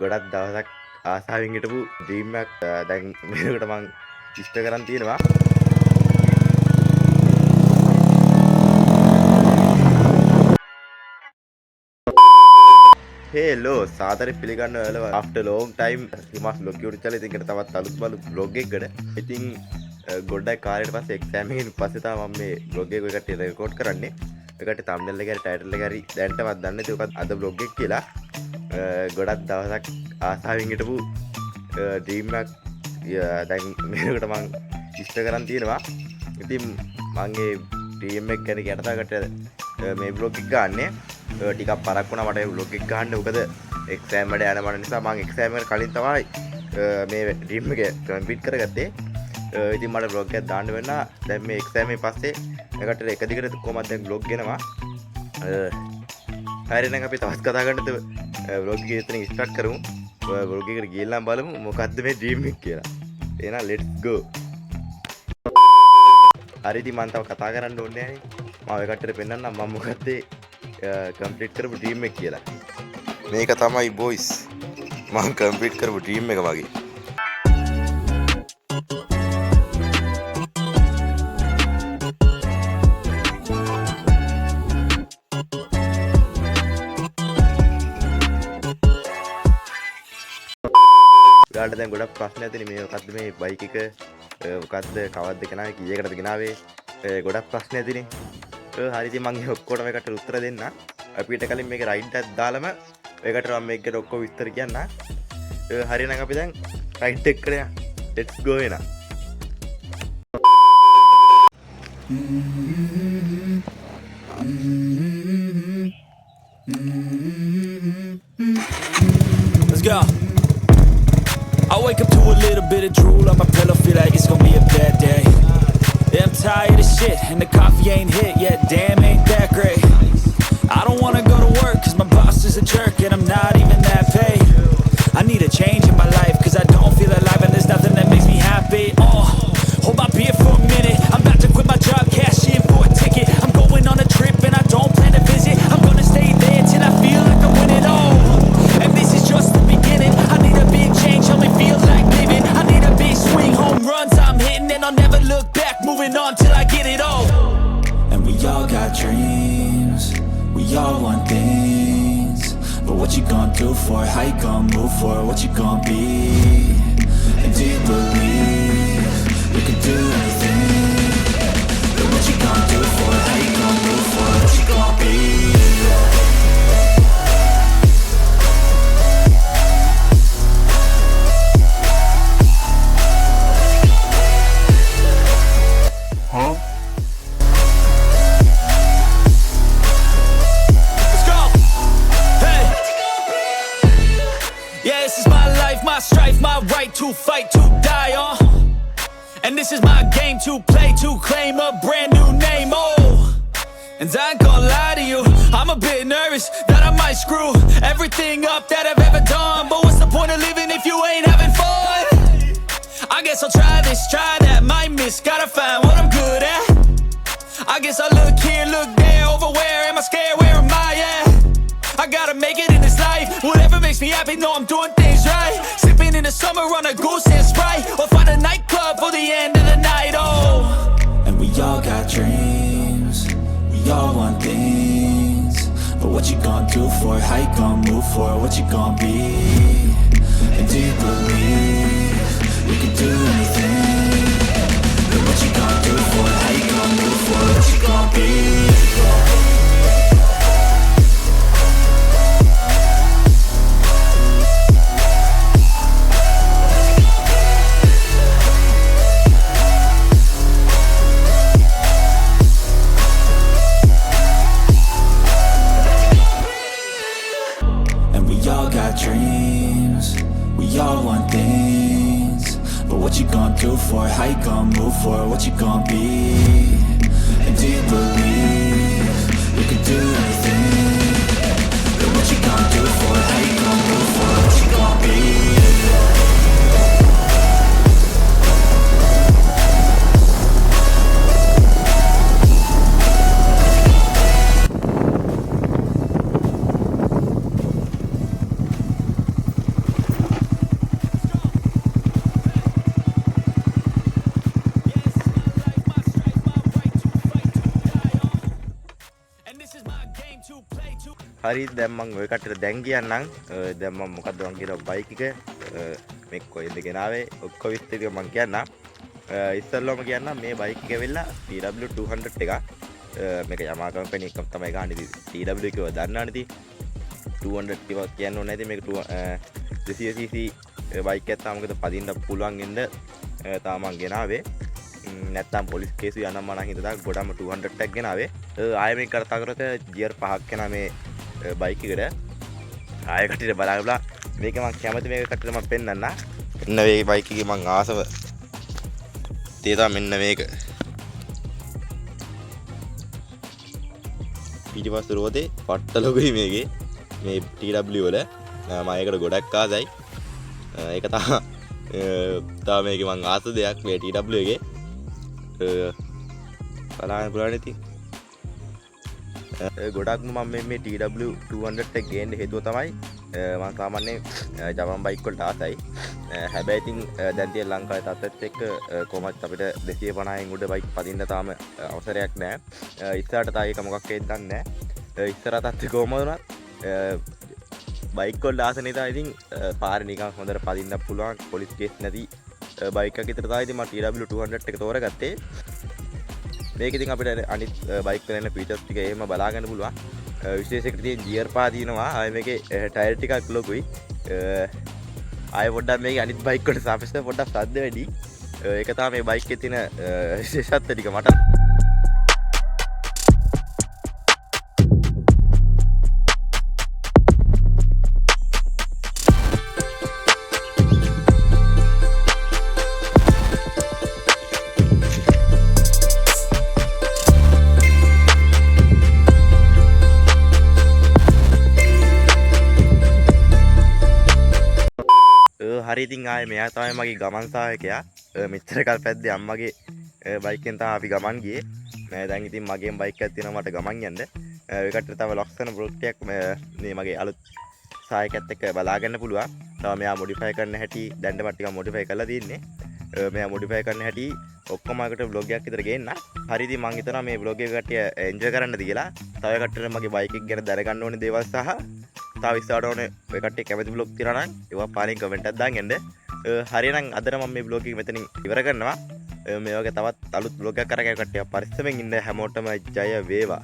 ගොඩක් දවසක් ආසාවෙන් හිටපු ඩ්‍රීම් එකක් දැන් මේකට මං ඉෂ්ට කරන් තියෙනවා. හෙලෝ සාදරයෙන් පිළිගන්න ඔයාලව after long time හිමස් vlog YouTube channel එකකට තවත් අලුත් බලු vlog එකකට. ඉතින් ගොඩක් කාලයකට පස්සේ exam එකකින් පස්සේ තමයි මම මේ vlog එක එකට record කරන්නේ. ඒකට thumbnail එක හරි title එක හරි දැන්ටවත් දන්නේ නැති ඔකත් අද vlog එක කියලා. ගොඩක් දවසක් ආසාවෙන් හිටපු ඩ්‍රීම් එකක් දැන් මේකට මං ඉෂ්ට කරන් තියෙනවා. ඉතින් මං ඒ ඩ්‍රීම් එක ගැන කතාකට මේ vlog එක ගන්නෙ ටිකක් පරක් වුණා මට vlog එක ගන්න. මොකද එක්සෑම් වලට යන මන නිසා මං එක්සෑම් එකට කලින් තමයි මේ ඩ්‍රීම් එක කම්ප්ලීට් කරගත්තේ. ඉතින් මට vlog එකක් දාන්න වෙන. දැන් මේ එක්සෑම් එකෙන් පස්සේ එකට එක දිගට කොහමද දැන් vlog ගෙනවා. හරි නම් අපි තවත් කතා කරන්නද vlog එක එතනින් ස්ටාර්ට් කරමු. vlog එකට ගිහලා බලමු මොකද්ද මේ ඩ්‍රීම් එක කියලා. එහෙනම් let's go. හරි ඉතින් මම තව කතා කරන්න ඕනේ නැහැ. මම ඒකට පෙන්නන්නම් මම මොකද්ද කම්ප්ලීට් කරපු ඩ්‍රීම් එක කියලා. මේක තමයි බොයිස් මම කම්ප්ලීට් කරපු ඩ්‍රීම් එක වගේ. ගාඩ දැන් ගොඩක් ප්‍රශ්න ඇතිනේ මේ මොකද්ද මේ බයික් එක මොකද්ද කවද්ද ගෙනාවේ කීයකටද ගෙනාවේ ගොඩක් ප්‍රශ්න ඇතිනේ. හරි ඉතින් මම මේ ඔක්කොටම එකට උත්තර දෙන්න. අපිට කලින් මේක රයිඩ් එකක් දාලම ඒකට මම මේකට ඔක්කොම විස්තර කියන්න. හරි නම් අපි දැන් රයිඩ් එකට යන්න. let's go එන. Let's go. I wake up to a little bit of drool on my pillow, feel like it's gonna be a bad day. Yeah, I'm tired of shit, and the coffee ain't hit yet, damn ain't that great. I don't wanna go to work, cause my boss is a jerk, and I'm not even that paid. I need a change in my life, cause I don't feel alive, and there's nothing that makes me happy. Oh, hold my beer for a minute, I'm about to quit my job, cash in for a ticket. I'm going on a trip, and I don't plan to visit. I'm gonna stay there till I feel like I'm winning all. And this is just the beginning. I need a big change, help me feel like living. I need a big swing, home runs I'm hitting, and I'll never look back. Moving on till I get it all. And we all got dreams, we all want things. But what you gonna do for it? How you gonna move for it? What you gonna be? And do you believe you can do anything? But what you gonna do for it? How you gonna move for it? What you gonna be? Strife, my right to fight, to die on. And this is my game to play, to claim a brand new name, oh. And I ain't gonna lie to you, I'm a bit nervous that I might screw everything up that I've ever done. But what's the point of living if you ain't having fun? I guess I'll try this, try that, might miss, gotta find what I'm good at. I guess I look here, look there, over where am I scared, where am I at? I gotta make it in this life. Whatever makes me happy, know I'm doing things right. Sipping in the summer on a goose and Sprite, or find a nightclub for the end of the night, oh. And we all got dreams, we all want things. But what you gonna do for it? How you gonna move for it? What you gonna be? And do you believe you can do anything? But what you gonna do for it? How you gonna move for it? What you gonna be? Dreams, we all want things. But what you gonna do for it? How you gonna move for it? What you gonna be? And do you believe you can do anything? But what you gonna do for it? How you gonna move for it? What you gonna be? හරි දැන් මම ඔය කට්ටියට දැන් කියන්නම් දැන් මම මොකද්ද මං කියන බයික් එක මේ කොහෙන්ද ගෙනාවේ ඔක්කොම විස්තර ටික මං කියන්නම් ඉස්සෙල්ලාම කියන්නම් මේ බයික් එක ඇවිල්ලා TW 200 එකක් මේක Yamaha කම්පැනි එකක් තමයි ගහන්නේ TW එකව දන්නවනේ ඉතින් 200 ටික කියන්න ඕනේ නැති මේක 200cc බයික් එකක් තාම මොකද පදින්න පුළුවන් ඉන්න තාම මං ගෙනාවේ නැත්තම් පොලිස් කේසු යනම් මම හිතලා ගොඩම 200 එකක් ගෙනාවේ ආයෙ මේක කතා කරොත් ගියර් 5ක් යන මේ බයික් එකට ආයෙ කටියට බලාගලා මේක මම කැමති මේක කටියට මම පෙන්නන්න මෙන්න මේ බයික් එකේ මම ආසව තේතා මෙන්න මේක පිටිපස්ස රෝදේ පට්ට ලොකුයි මේකේ මේ TW වල මම ඒකට ගොඩක් ආසයි ඒක තා මේක මං ආස දෙයක් මේ TW එකේ බලන්න පුළුවන් ඉතින් ගොඩක්ම මම මේ TW 200 එක ගේන්න හේතුව තමයි මම සාමාන්‍යයෙන් ජවන් බයික් වලට ආසයි හැබැයි ඉතින් දැන් තියෙන ලංකාවේ තත්ත්වෙත් එක්ක කොහොමත් අපිට 250න් උඩ බයික් පදින්න තාම අවසරයක් නැහැ ඉස්සරහට තා ඒක මොකක් වෙයිද දන්නේ නැහැ ඉස්සරහ තත්ත්වෙ කොහොම වුණත් බයික් වල ආස නිසා ඉතින් පාරේ නිකන් හොඳට පදින්න පුළුවන් පොලිස් කේස් නැති බයික් එකක් විතර තමයි ඉතින් මම TW 200 එක තෝරගත්තේ මේක ඉතින් අපිට අනිත් බයික් වල එන ෆීචර්ස් ටික එහෙම බලා ගන්න පුළුවන් විශේෂයකට තියෙන ගියර් පහ දිනවා ආයේ මේකේ ටයර් ටිකක් ලොකුයි ආයේ පොඩ්ඩක් මේකේ අනිත් බයික් වලට සාපේක්ෂව පොඩ්ඩක් සද්ද වැඩි ඒක තමයි මේ බයික් එකේ තියෙන විශේෂත්ව ටික මට හරි ඉතින් ආයේ මෙයා තමයි මගේ ගමන් සහායකයා මෙච්චර කල් පැද්දේ අම්මගේ බයික් එකෙන් තමයි අපි ගමන් ගියේ මම දැන් ඉතින් මගේ බයික් එකක් තියෙනවා මට ගමන් යන්න ඒකට තව ලක්ෂණ බ්ලොග් එකක් මේ මගේ අලුත් සහායකයත් එක්ක බලා ගන්න පුළුවන් තව මෙයා මොඩිෆයි කරන්න හැටි දැන්ට මට ටිකක් මොඩිෆයි කරලා තියෙන්නේ මෙයා මොඩිෆයි කරන්න හැටි ඔක්කොම එකට බ්ලොග් එකක් විතර ගේන්න හරි ඉතින් මම හිතනවා මේ බ්ලොග් එක කට්ටිය එන්ජොයි කරන්නද කියලා තව කට්ටියට මගේ බයික් එක ගැන දැනගන්න ඕනේ දේවල් සහ තාව ඉස්සරහට ඕනේ ඔය කට්ටිය කැමති බ්ලොග් තියනවා නම් ඒවා පාලින් කමෙන්ට් එකක් දාන්න හරිනම් අදට මම මේ බ්ලොග් එක මෙතනින් ඉවර කරනවා මේ වගේ තවත් අලුත් බ්ලොග් එකක් අරගෙන කට්ටිය පරිස්සමෙන් ඉන්න හැමෝටම ජය වේවා